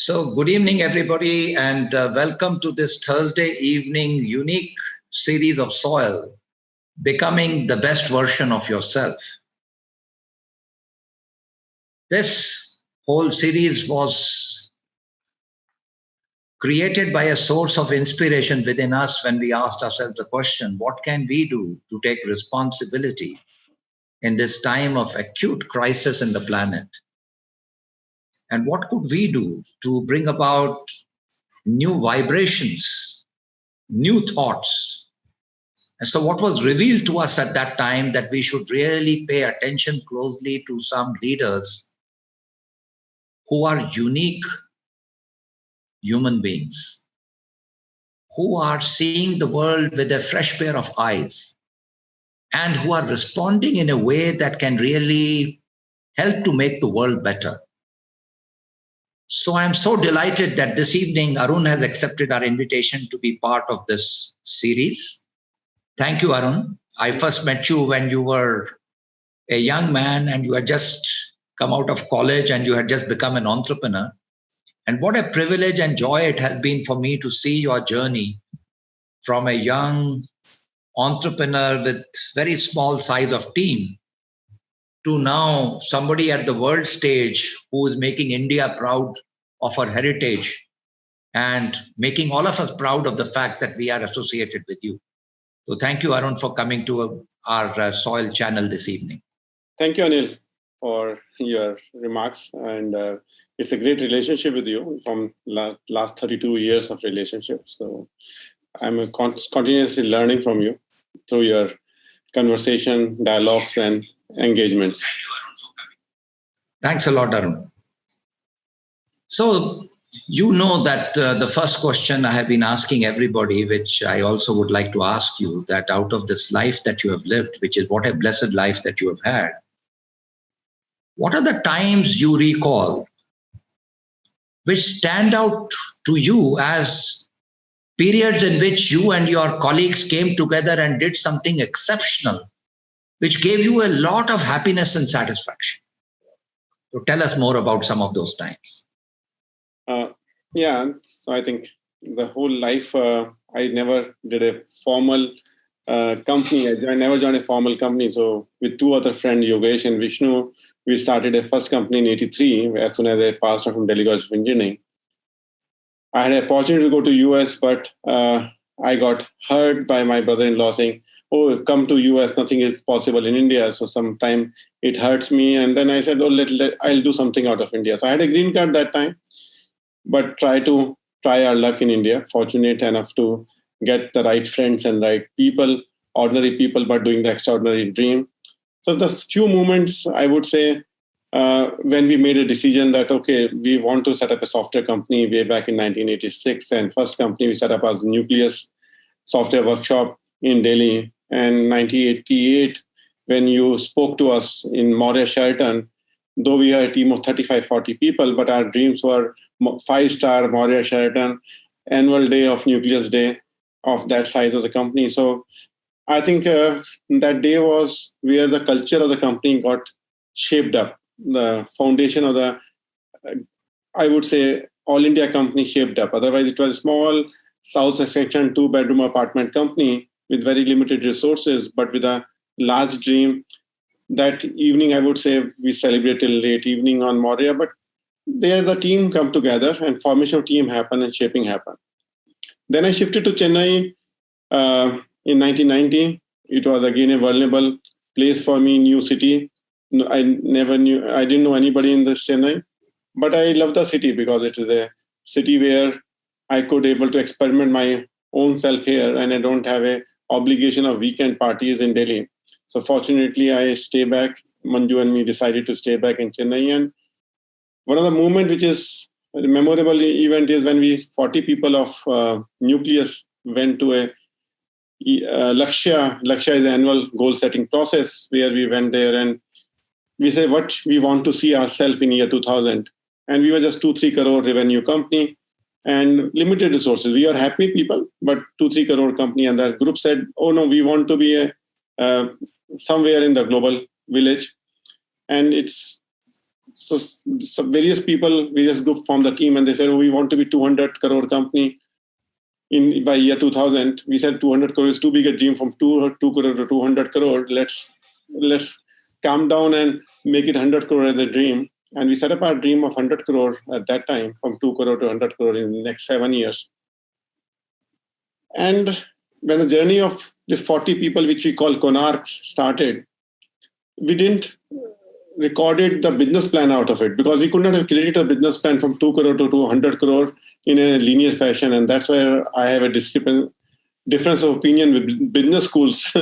So, good evening, everybody, and welcome to this Thursday evening unique series of Soil, Becoming the Best Version of Yourself. This whole series was created by a source of inspiration within us when we asked ourselves the question, what can we do to take responsibility in this time of acute crisis in the planet? And what could we do to bring about new vibrations, new thoughts? And so, what was revealed to us at that time that we should really pay attention closely to some leaders who are unique human beings, who are seeing the world with a fresh pair of eyes, and who are responding in a way that can really help to make the world better. So, I'm so delighted that this evening Arun has accepted our invitation to be part of this series. Thank you, Arun. I first met you when you were a young man and you had just come out of college and you had just become an entrepreneur. And what a privilege and joy it has been for me to see your journey from a young entrepreneur with very small size of team to now somebody at the world stage who is making India proud of her heritage and making all of us proud of the fact that we are associated with you. So thank you, Arun, for coming to our Soil channel this evening. Thank you, Anil, for your remarks. And it's a great relationship with you from last 32 years of relationship. So I'm continuously learning from you through your conversation, dialogues, and engagements. Thanks a lot, Arun. So, you know that the first question I have been asking everybody, which I also would like to ask you, that out of this life that you have lived, which is what a blessed life that you have had, what are the times you recall which stand out to you as periods in which you and your colleagues came together and did something exceptional, which gave you a lot of happiness and satisfaction? So tell us more about some of those times. So I think the whole life, I never did a formal company. I never joined a formal company. So with two other friends, Yogesh and Vishnu, we started a first company in 83 as soon as I passed out from Delhi College of Engineering. I had an opportunity to go to US, but I got hurt by my brother-in-law saying, "Oh, come to US, nothing is possible in India." So sometime it hurts me. And then I said, "Oh, I'll do something out of India." So I had a green card that time, but try our luck in India. Fortunate enough to get the right friends and right people, ordinary people, but doing the extraordinary dream. So the few moments, I would say, when we made a decision that, okay, we want to set up a software company way back in 1986. And first company we set up was Nucleus Software Workshop in Delhi. And 1988, when you spoke to us in Maurya Sheraton, though we are a team of 35, 40 people, but our dreams were 5-star Maurya Sheraton, annual day of Nucleus Day of that size of the company. So I think that day was where the culture of the company got shaped up. The foundation of the, I would say, all India company shaped up. Otherwise, it was a small South Section 2-bedroom apartment company with very limited resources, but with a large dream. That evening, I would say, we celebrated late evening on Maurya, but there the team come together and formation of team happened and shaping happened. Then I shifted to Chennai in 1990. It was again a vulnerable place for me, new city. I didn't know anybody in this Chennai, but I love the city because it is a city where I could able to experiment my own self here, and I don't have a obligation of weekend parties in Delhi. So fortunately, I stay back. Manju and me decided to stay back in Chennai. And one of the moments which is a memorable event is when we 40 people of Nucleus went to a Lakshya. Lakshya is the annual goal setting process where we went there and we say what we want to see ourselves in year 2000. And we were just 2-3 crore revenue company and limited resources. We are happy people, but 2-3 crore company. And that group said, "Oh no, we want to be somewhere in the global village." And it's so various people, various groups formed the team, and they said, we want to be 200 crore company by year 2000. We said 200 crore is too big a dream, from 2 crore to 200 crore. Let's calm down and make it 100 crore as a dream. And we set up our dream of 100 crore at that time, from 2 crore to 100 crore in the next 7 years. And when the journey of this 40 people, which we call Konarks, started, we didn't recorded the business plan out of it, because we could not have created a business plan from 2 crore to 200 crore in a linear fashion. And that's where I have a difference of opinion with business schools,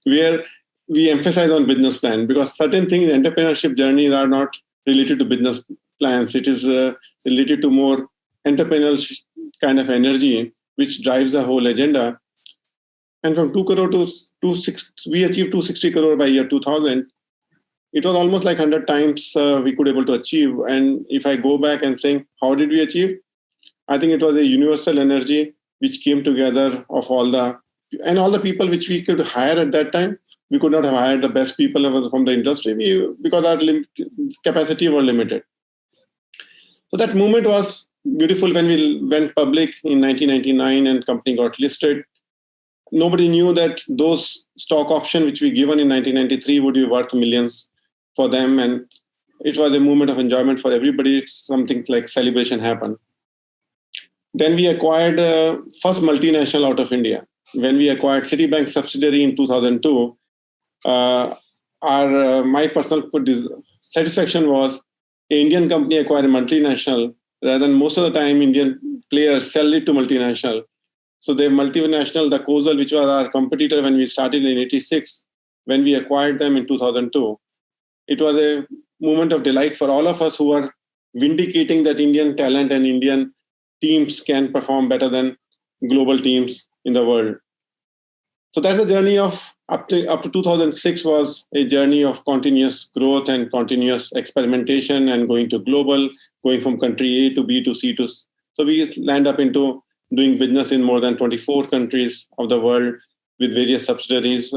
where we emphasize on business plan, because certain things, entrepreneurship journeys, are not related to business plans. It is related to more entrepreneurial kind of energy, which drives the whole agenda. And from 2 crore to 260, we achieved 260 crore by year 2000. It was almost like 100 times we could able to achieve. And if I go back and saying, how did we achieve? I think it was a universal energy which came together of all the people which we could hire at that time. We could not have hired the best people from the industry because our capacity was limited. So that moment was beautiful when we went public in 1999 and company got listed. Nobody knew that those stock options which we given in 1993 would be worth millions for them. And it was a moment of enjoyment for everybody. It's something like celebration happened. Then we acquired first multinational out of India. When we acquired Citibank subsidiary in 2002, my personal satisfaction was an Indian company acquired a multinational, rather than most of the time Indian players sell it to multinational. So the multinational, the Kozal, which was our competitor when we started in 86, when we acquired them in 2002, it was a moment of delight for all of us who were vindicating that Indian talent and Indian teams can perform better than global teams in the world. So that's a journey of up to 2006 was a journey of continuous growth and continuous experimentation and going to global, going from country A to B to C to. So we land up into doing business in more than 24 countries of the world with various subsidiaries,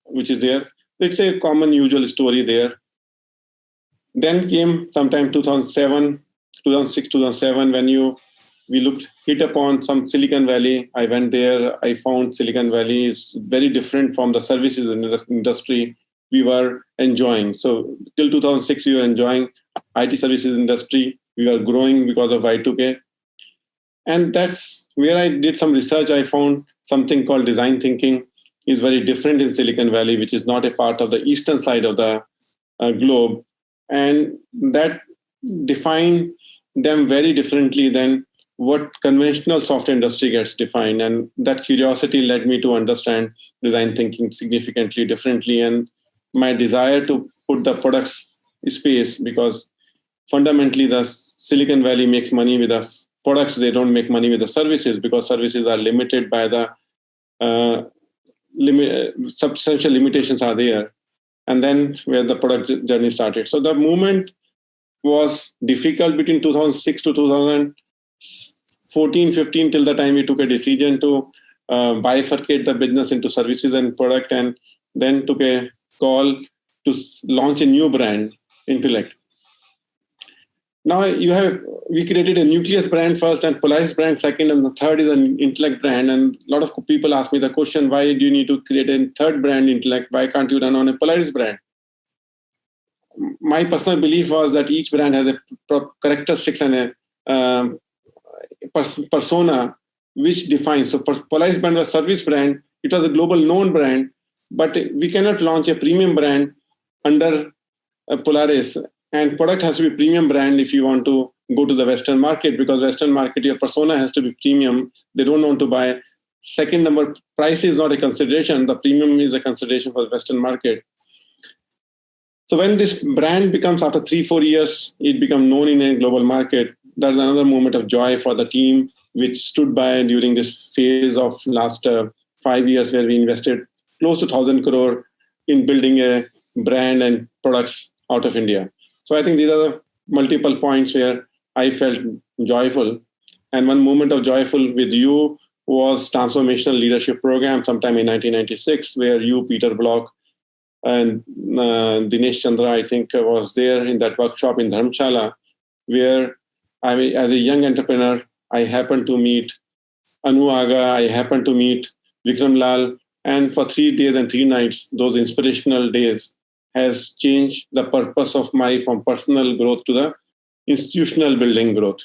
which is there. It's a common usual story there. Then came sometime 2006, 2007, when we hit upon some Silicon Valley. I went there. I found Silicon Valley is very different from the services industry we were enjoying. So till 2006, we were enjoying IT services industry. We were growing because of Y2K. And that's where I did some research. I found something called design thinking is very different in Silicon Valley, which is not a part of the eastern side of the globe. And that defined them very differently than what conventional software industry gets defined. And that curiosity led me to understand design thinking significantly differently, and my desire to put the products in space, because fundamentally the Silicon Valley makes money with us products. They don't make money with the services, because services are limited by the substantial limitations are there. And then where the product journey started. So the movement was difficult between 2006 to 2014, 15, till the time we took a decision to bifurcate the business into services and product, and then took a call to launch a new brand, Intellect. Now we created a Nucleus brand first and Polaris brand second, and the third is an Intellect brand. And a lot of people ask me the question, why do you need to create a third brand, Intellect? Why can't you run on a Polaris brand? My personal belief was that each brand has a characteristics and a persona which defines. So Polaris brand was a service brand. It was a global known brand, but we cannot launch a premium brand under Polaris. And product has to be premium brand if you want to go to the Western market, because Western market, your persona has to be premium. They don't want to buy. Second number, price is not a consideration. The premium is a consideration for the Western market. So when this brand becomes, after 3-4 years, it becomes known in a global market, that's another moment of joy for the team, which stood by during this phase of last 5 years, where we invested close to 1,000 crore in building a brand and products out of India. So I think these are the multiple points where I felt joyful. And one moment of joyful with you was Transformational Leadership Program sometime in 1996, where you, Peter Block, and Dinesh Chandra, I think, was there in that workshop in Dharamshala, where as a young entrepreneur, I happened to meet Anu Aga, I happened to meet Vikram Lal, and for 3 days and 3 nights, those inspirational days has changed the purpose of my from personal growth to the institutional building growth.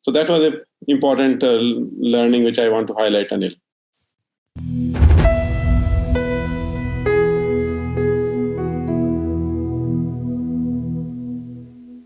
So that was an important learning which I want to highlight, Anil.